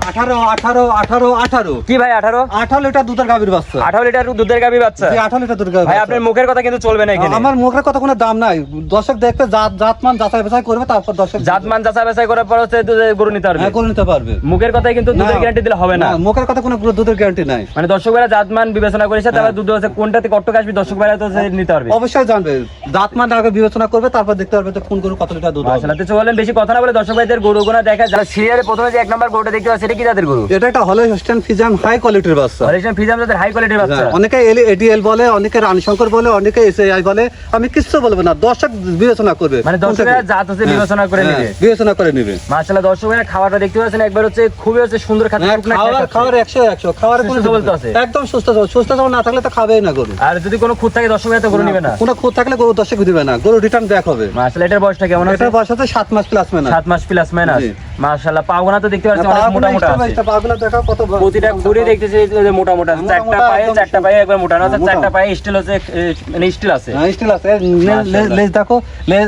18 18 18 18 কি ভাই 18 লিটার দুধের গাভীর বাচ্চা। 18 লিটার দুধের গাভী বাচ্চা। জি 18 লিটার দুধের গাভীর ভাই বাচ্চা। আপনার মুখের কথা কিন্তু চলবে না এখানে। আমার মুখের কথা কোনো দাম নাই। দর্শক দেখবে জাতমান যাচাই বাছাই করবে, তারপর দর্শক জাতমান যাচাই বাছাই করার পর হচ্ছে গরু নিতে পারবে। হ্যাঁ গরু নিতে পারবে। মুখের কথাই কিন্তু দুধের গ্যারান্টি দিলে হবে না। মুখের কথা কোনো দুধের গ্যারান্টি নাই। মানে দর্শক ভাইরা জাতমান বিবেচনা করেছে, তারপর দুধ হচ্ছে কোনটাতে কত আসবে দর্শক ভাইরা তো নিতে পারবে। অবশ্যই জানবে, জাতমান আগে বিবেচনা করবে, তারপর দেখতে পারবে যে কোন গরু কত লিটার দুধ হবে। মাশাআল্লাহ। তো চলেন বেশি কথা না বলে দর্শক ভাইদের গরুগুলো দেখা যায়। সিরিয়ালে প্রথমে যে 1 নম্বর গরুটা দেখতে পাচ্ছেন, এটা কি জাতের গরু? এটা একটা হলস্টাইন ফ্রিজিয়ান হাই কোয়ালিটির বাচ্চা। হলস্টাইন ফ্রিজিয়ান জাতের হাই কোয়ালিটির বাচ্চা। অনেকে এডিএল বলে, অনেকে রানীশঙ্কর বলে, অনেকে এসআই বলে। আমি কিছু বলবো না, দর্শক বিবেচনা করবে। মানে দর্শকরা জাত হচ্ছে বিবেচনা করে নেবে। বিবেচনা করে নেবে। মাশাআল্লাহ। দর্শকরা খাবারটা দেখতে পাচ্ছেন, একবার হচ্ছে খুবই হচ্ছে সুন্দর খাচ্ছে। খাবার 100 খাবার কোনো বলতে আছে একদম সুস্থ না থাকলে তো খাবেই না গরু। আর যদি কোনো খুঁত থাকে দর্শক ভাই তো গরু নেবে না। কোনো খুঁত থাকলে গরু দর্শক দিবে না, গরু রিটার্ন ব্যাক হবে। মাশাআল্লাহ। এটার বয়সটা কেমন আছে? এটার বয়স আছে 7 মাস প্লাস মাইনাস। 7 মাস প্লাস মাইনাস। মাশাআল্লাহ। পাগুনা তো দেখতে পাচ্ছেন অনেক মোটা মোটা আছে। এটা পাগুলা দেখো কত বড়। প্রতিটা ঘুরে দেখতেছি যে মোটা মোটা, চারটা পায়ে একবার মোটা না আছে, চারটা পায়ে স্টিল আছে, মানে স্টিল আছে। হ্যাঁ স্টিল আছে। লেজ দেখো,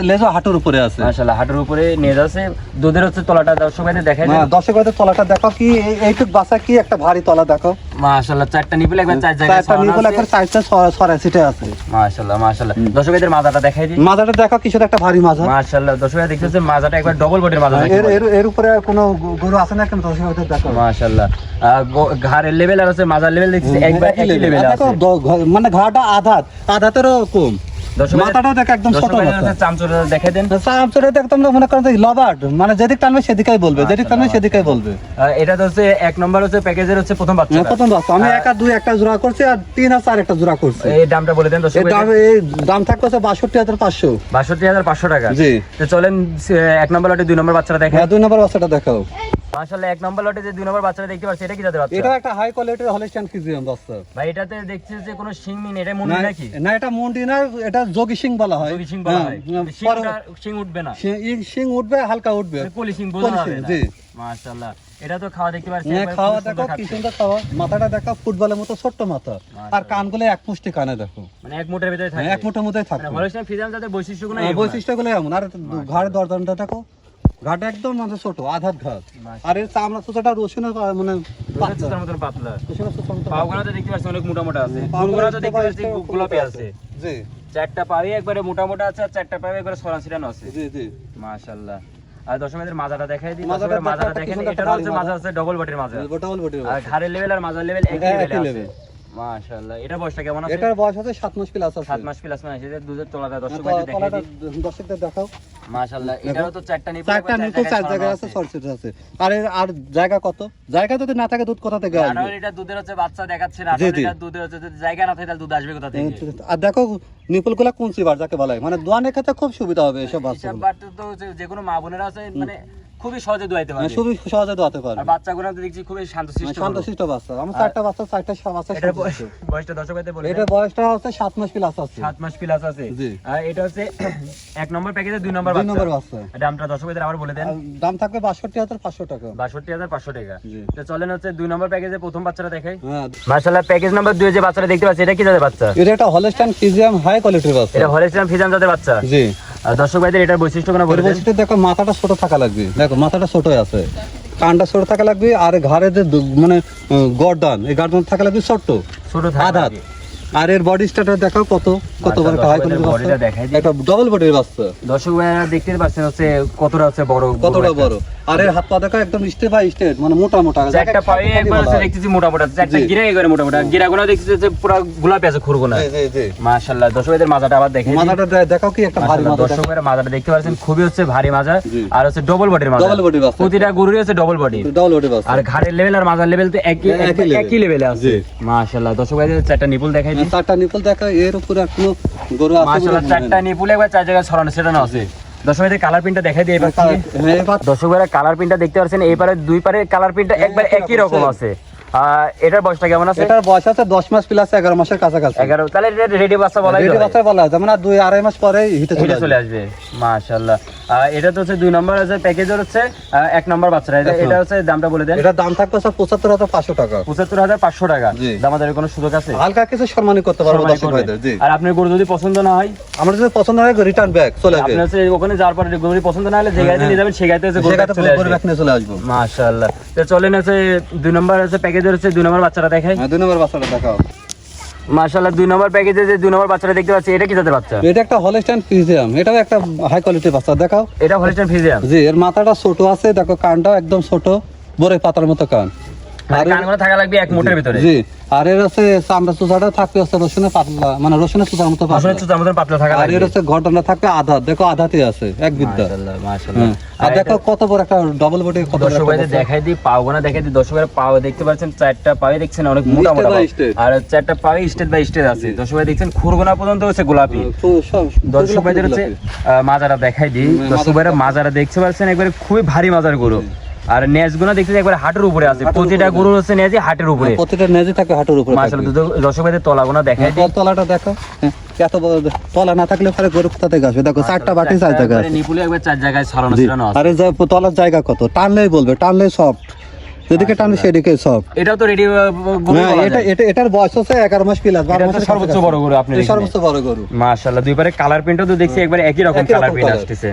লেজও হাঁটুর উপরে আছে। মাশাআল্লাহ। হাঁটুর উপরে নেজ আছে। দুধের হচ্ছে তলাটা দর্শক ভাইদের দেখাই দেন। দর্শক ভাইদের তলাটা দেখো, কি এইটুক বাসা কি একটা ভারী তলা দেখো। মাশাআল্লাহ। চারটা নিপল একবার চার জায়গায় চারটা নিপল একবার চারটা ছড়া সিটে আছে। মাশাআল্লাহ মাশাআল্লাহ। দর্শক ভাইদের মাজাটা দেখাই দিই। মাজাটা দেখো, কিছু একটা ভারী মাজা। মাশাআল্লাহ। দর্শক ভাই দেখতেছে মাজাটা একবার ডবল বডির মাজা। এর উপরে কোনো গরু আছে না কেন দর্শক ভাইদের দেখো। মাশাআল্লাহ। ঘাড়ের লেভেল আর হচ্ছে মাজার লেভেল দেখতেছি একবার একই লেভেল আছে। মানে ঘাড়টা আধাতেরও কম। মাথাটাও দেখো একদম ছোট মাথা। চামচুরা দেখাই দেন। চামচুরা একদম মনে করেন যে লবার্ড, মানে যেদিক টানবে সেদিকেই বলবে, যেদিক টানবে সেদিকেই বলবে। এটা তো হচ্ছে 1 নম্বর হচ্ছে প্যাকেজের হচ্ছে প্রথম বাচ্চা। প্রথম বাচ্চা। আমি 1 আর 2 একটা জোড়া করছি, আর 3 আর 4 একটা জোড়া করছি। এই দামটা বলে দেন দর্শক ভাই। এই দাম থাকবে 62,500। 62,500 টাকা। জি। তো চলেন 1 নম্বর লটে 2 নম্বর বাচ্চাটা দেখাই। 2 নম্বর বাচ্চাটা দেখাও। মাশাআল্লাহ। 1 নম্বর লটে যে 2 নম্বর বাচ্চাটা দেখতে পাচ্ছি, এটা কি জাতের বাচ্চা? এটা একটা হাই কোয়ালিটির হলস্টাইন ফ্রিজিয়ান বাচ্চা। ভাই এটাতে দেখছি যে কোনো শিং মিন, এটা মুন্ডি নাকি? না এটা মুন্ডি না, এটা যোগী শিং বলা হয়। যোগী শিং বলা হয়। শিং উঠবে না। শিং উঠবে, হালকা উঠবে। কলি শিং বোঝা যাবে না। জি। মাশাআল্লাহ। এটা তো খাওয়া দেখতে পাচ্ছি। খাওয়া দেখো কি সুন্দর খাওয়া। মাথাটা দেখো ফুটবলের মতো ছোট্ট মাথা, আর কানগুলো এক মুষ্টি কানে দেখো। মানে এক মুঠের ভিতরে থাকে। এক মুঠের মধ্যেই থাকে। হলস্টাইন ফ্রিজিয়ান জাতের বৈশিষ্ট্যগুলো বৈশিষ্ট্যগুলো এমন। আর ঘাড়ের দরদানটা দেখো, ঘাটটা একদম মানে ছোট, আধাত ঘাট। আর এর চামড়া সুতাটা রসুনের মানে রসুনের মতো পাতলা। পাগুনাতে দেখতে পাচ্ছি অনেক মোটা মোটা আছে। পাগুনাতে দেখতে পাচ্ছি গোলাপি আছে। জি। চারটা পায়ে একবারে মোটা মোটা আছে, আর চারটা পায়ে একবারে সরা ছিটানো আছে। জি জি। মাশাআল্লাহ। আর দর্শকদের মাজাটা দেখাই দিই। মাজাটা দেখেন, এটা হচ্ছে মাজা আছে ডবল বডির মাজা। ডবল বডির। আর ঘাড়ের লেভেল আর মাজার লেভেল একই লেভেল আছে। মাশাআল্লাহ। এটা বয়সটা কেমন আছে? এটার বয়স আছে 7 মাস প্লাস আছে। 7 মাস প্লাস মানে এটা দুধের তলাটা দর্শকদের দেখাই দিই। দর্শকদের দেখাও। মাশাআল্লাহ। এটারও তো চারটা নিপল, চারটা নিপল, চার জায়গায় আছে, সরসেট আছে। আর জায়গা কত? জায়গা যদি না থাকে দুধ কোথা থেকে আসবে? আর এটা দুধের হচ্ছে বাচ্চা দেখাচ্ছে না। আর এটা দুধের হচ্ছে যদি জায়গা না থাকে তাহলে দুধ আসবে কোথা থেকে? আর দেখো নিপলগুলা কোন সিবার যাকে বলা হয়, মানে দোয়ানের ক্ষেত্রে খুব সুবিধা হবে এসব বাচ্চা। এসব বাচ্চা তো যে কোনো মা বোনেরা আছে মানে খুবই সহজে দুয়াইতে পারবে। খুবই সহজে দোয়াতে পারবে। আর বাচ্চাগুলো তো দেখছি খুবই শান্তশিষ্ট বাচ্চা। আমার চারটা বাচ্চা, চারটা বাচ্চা। এটা বয়সটা দর্শকদের বলে। এটা বয়সটা হচ্ছে 7 মাস প্লাস আছে। 7 মাস প্লাস আছে। জি। আর এটা হচ্ছে 1 নম্বর প্যাকেজে 2 নম্বর বাচ্চা। দামটা দর্শকদের আবার বলে দেন। দাম থাকবে 62,500 টাকা। 62,500 টাকা। জি। তো চলেন হচ্ছে 2 নম্বর প্যাকেজে প্রথম বাচ্চাটা দেখাই। হ্যাঁ। মাশাআল্লাহ। প্যাকেজ নাম্বার 2 যে বাচ্চাটা দেখতে পাচ্ছি, এটা কি জাতের বাচ্চা? এটা একটা হলস্টাইন ফ্রিজিয়ান হাই কোয়ালিটির বাচ্চা। এটা হলস্টাইন ফ্রিজিয়ান জাতের বাচ্চা। জি। আর দর্শক ভাইদের এটার বৈশিষ্ট্যগুলো বলে দেন। বৈশিষ্ট্য দেখো, মাথাটা ছোট থাকা লাগবে। দেখো মাথাটা ছোটই আছে, কানটা ছোট থাকা লাগবে, আর ঘাড়ে যে মানে গর্দান, এই গর্দান থাকা লাগবে ছোট আধাত। আর এর বডি স্ট্রাকচার দেখাও কত বড় একটা হাই কোয়ালিটির বডিটা দেখাই দিই। একটা ডাবল বডির বাচ্চা। দর্শক ভাইরা দেখতে পাচ্ছেন হচ্ছে কতটা হচ্ছে বড়, কতটা বড়। আর এর হাত পা দেখো একদম স্টেপ বাই স্টেপ, মানে মোটা মোটা। একটা পায়ে একবার হচ্ছে দেখতেছি মোটা মোটা, একটা গিরা একবারে মোটা মোটা, গিরাগুলো দেখতেছি যে পুরো গোলাপি আছে, খুরগুনা। জি জি। মাশাআল্লাহ। দর্শক ভাইদের মাজাটা আবার দেখেন। মাজাটা দেখাও কি একটা ভারী মাজা। দর্শক ভাইরা মাজাটা দেখতে পাচ্ছেন খুবই হচ্ছে ভারী মাজা, আর হচ্ছে ডবল বডির মাজা। ডবল বডির বাচ্চা। প্রতিটা গরুরই হচ্ছে ডবল বডি। ডবল বডির বাচ্চা। আর ঘাড়ের লেভেল আর মাজার লেভেল তো একই লেভেলে আছে। মাশাআল্লাহ। দর্শক ভাইদের চারটা নিপুল দেখাই দিই। চারটা নিপল দেখা, এর উপরে আর কোনো গরু আছে? মাশাআল্লাহ। চারটা নিপুল একবার চার জায়গায় ছড়ানো সেটানো আছে। দর্শক ভাইদের কালার প্রিন্টটা দেখাই দিই এবার। দর্শক ভাইরা কালার প্রিন্টটা দেখতে পাচ্ছেন, এই পারে দুই পারে কালার প্রিন্টটা একবার একই রকম আছে। এটার বয়সটা কেমন আছে? এটার বয়স আছে 10 মাস প্লাস 11 মাসের কাছাকাছি। 11, তাহলে এটা রেডি বাচ্চা বলাই রেডি বাচ্চা বলা যায়, মানে 2-2.5 মাস পরে হিটে চলে আসবে। মাশাআল্লাহ। এটা তো হচ্ছে 2 নম্বর আছে প্যাকেজের হচ্ছে 1 নম্বর বাচ্চাটা। এটা হচ্ছে দামটা বলে দেন। এটার দাম থাকবে স্যার 75,500 টাকা। 75,500 টাকা। জি। দামাদারের কোনো সুযোগ আছে? হালকা কিছু সম্মানী করতে পারবো দর্শক ভাইদের। জি। আর আপনার গরু যদি পছন্দ না হয়, আমরা যদি পছন্দ হয় রিটার্ন ব্যাক চলে আসবে। আপনি হচ্ছে ওখানে যাওয়ার পরে গরু পছন্দ না হলে যে গাড়িতে নিয়ে যাবেন সেই গাড়িতে হচ্ছে গরু চলে আসবে। ব্যাক নিয়ে চলে আসবো। মাশাআল্লাহ। তো চলেন হচ্ছে 2 নম্বর আছে প্যাকেজের হচ্ছে 2 নম্বর বাচ্চাটা দেখাই। হ্যাঁ 2 নম্বর বাচ্চাটা দেখাও। মাশাআল্লাহ 2 নম্বর প্যাকেজে যে 2 নম্বর বাচ্চাটা দেখতে পাচ্ছি, এটা কি জাতের বাচ্চা? এটা একটা হলস্টাইন ফ্রিজিয়াম, এটাও একটা হাই কোয়ালিটির বাচ্চা দেখাও। এটা হলিস্টাইন ফ্রিজিয়ান। জি, এর মাথাটা ছোট আছে, দেখো কানটাও একদম ছোট, বড় পাতার মতো কান। আর কানগুলো থাকা লাগবে 1 মুঠের ভিতরে। জি, আর এর আছে চামড়া চুচাটা থাকবে হচ্ছে রসুনের পাতলা, মানে রসুনের চুচার মতো পাতলা। আসলে চুচার মতো পাতলা থাকা আর লাগবে। এর হচ্ছে ঘটনা থাকবে আধা, দেখো আধাতে আছে এক বিদ্যা। মাশাআল্লাহ মাশাআল্লাহ। আর দেখো কত বড় একটা ডবল বডি, কত বড় দর্শক একটা ভাইদের বাচ্চা। দেখাই দিই, পাওগোনা দেখাই দিই। দর্শক ভাইরা পাও দেখতে পাচ্ছেন, 4টা পায়ে দেখছেন অনেক মোটা মোটা State by পাও। state। আর 4টা পায়ে স্টেট বাই স্টেট আছে। দর্শক ভাই দেখছেন খুরগোনা পর্যন্ত হচ্ছে গোলাপি। দর্শক ভাইদের হচ্ছে মাজারা দেখাই দিই। দর্শক ভাইরা মাজারা দেখতে পাচ্ছেন একবারে খুবই ভারী মাজার গরু। আর নেজগুনা দেখতে একবারে হাটের উপরে আছে। প্রতিটা গরু হচ্ছে নেজে হাটের উপরে। প্রতিটা নেজে থাকে হাঁটুর উপরে। মাশাআল্লাহ। দর্শক ভাইদের তলাগুনা দেখাই দিই। তলাটা দেখো, এত বড় তলা না থাকলে পরে গরু কোথা থেকে আসবে? দেখো 4টা বাটি 4 জায়গা আছে। নিপুলে একবার 4 জায়গায় ছড়ানো জি, ছিটানো আছে। আরে তলার জায়গা কত, টানলেই বলবে, টানলেই সফট, যেদিকে টানলে সেদিকে সফট। এটাও তো রেডি গরু হ্যাঁ, বলা এটা যায়। এটা এটার বয়স হচ্ছে 11 মাস প্লাস, 12 এটা তো মাসের সর্বোচ্চ বড় গরু আপনি কাছাকাছি। সর্বোচ্চ বড় গরু। মাশাআল্লাহ। দুই পারে কালার প্রিন্টও তো দেখছি একবার একই রকম একই কালার রকম প্রিন্ট colour। আসতেছে।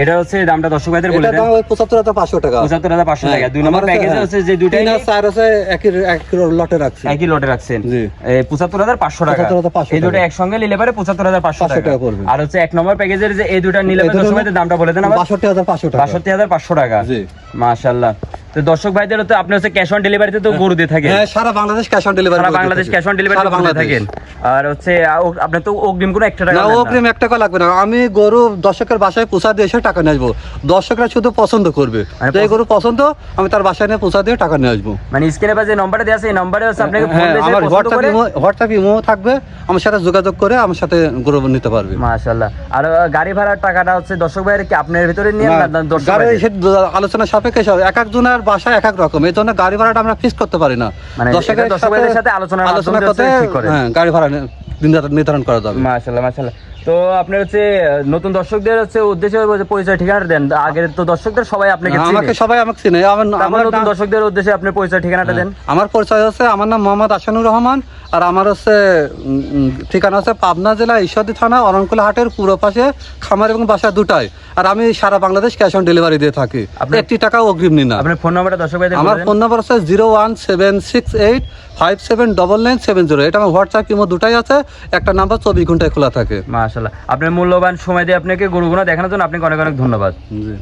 এটা হচ্ছে দামটা দর্শক ভাইদের বলে এটা দেন। দাম ওই 75,500 টাকা। 75,500 টাকা। 2 নম্বর আমার প্যাকেজে হচ্ছে যে দুইটাই 3 আর 4 আছে একই লটে রাখছি। একই লটে রাখছেন। জি। 75,500 টাকা। 75,500 এই দুটো একসঙ্গে নিলে পারে 75,500 টাকা টাকা পড়বে। আর হচ্ছে 1 নম্বর প্যাকেজের যে এই দুটো নিলে এই পারে দুটো দর্শক ভাইদের দামটা বলে দেন আবার। 62,500 টাকা। 62,500 টাকা। জি। মাশাআল্লাহ। তো দর্শক ভাইদের তো আপনি হচ্ছে ক্যাশ অন ডেলিভারিতে তো গরু দিয়ে থাকেন। হ্যাঁ, সারা বাংলাদেশ ক্যাশ অন ডেলিভারি। সারা বাংলাদেশ ক্যাশ অন ডেলিভারি করে থাকেন। আর হচ্ছে আপনি তো অগ্রিম কোনো 1 টাকা না, নেন না। অগ্রিম 1 টাকা লাগবে না। আমি গরু দর্শকের বাসায় পৌঁছা দিয়ে এসে টাকা নিয়ে আসবো। দর্শকরা শুধু পছন্দ করবে, মানে তো এই গরু পছন্দ, আমি তার বাসায় নিয়ে পৌঁছা দিয়ে টাকা নিয়ে আসবো। মানে স্ক্রিনে পা যে নাম্বারটা দেয়া আছে এই নম্বরে হচ্ছে আপনাকে ফোন হ্যাঁ, দিয়ে আমার পছন্দ করে। হোয়াটসঅ্যাপ ইমো থাকবে, আমার সাথে যোগাযোগ করে আমার সাথে গরু নিতে পারবে। মাশাআল্লাহ। আর গাড়ি ভাড়ার টাকাটা হচ্ছে দর্শক ভাইয়ের কি আপনার ভিতরে নিয়ে না দর্শক গাড়ি ভাইদের? সে আলোচনা সাপেক্ষে সব, এক একজনের বাসায় এক এক রকম, এই জন্য গাড়ি ভাড়াটা আমরা ফিক্স করতে পারি না। মানে এটা দর্শক ভাইদের সাথে আলোচনা করতে ঠিক করে। হ্যাঁ, গাড়ি ভাড়া নির্ধারণ করা যাবে। মাশাআল্লাহ মাশাআল্লাহ। তো আপনার হচ্ছে নতুন দর্শকদের হচ্ছে উদ্দেশ্যে পরিচয় ঠিকানা দেন। আগের তো দর্শকদের সবাই আপনাকে চিনে। সবাই আমাকে চিনে। আমার নতুন দর্শকদের উদ্দেশ্যে আপনি পরিচয় ঠিকানাটা দেন। আমার পরিচয় হচ্ছে, আমার নাম মোহাম্মদ আসানুর রহমান, আর আমার হচ্ছে ঠিকানা হচ্ছে পাবনা জেলা ঈশ্বরদী থানা অরণকুলা হাটের পুরো পাশে, খামার এবং বাসা দুটাই। আর আমি সারা বাংলাদেশ ক্যাশ অন ডেলিভারি দিয়ে থাকি, 1 টাকাও অগ্রিম নিই না। আপনার ফোন নাম্বারটা দর্শক ভাইদের আমার ফোন নাম্বার হচ্ছে 01768579970। এটা আমার হোয়াটসঅ্যাপ ইমো দুটাই আছে, একটা নাম্বার 24 ঘন্টায় খোলা থাকে। মাশাআল্লাহ। আপনার মূল্যবান সময় দিয়ে আপনাকে গরুগুলো দেখানোর জন্য আপনাকে অনেক অনেক ধন্যবাদ। জি।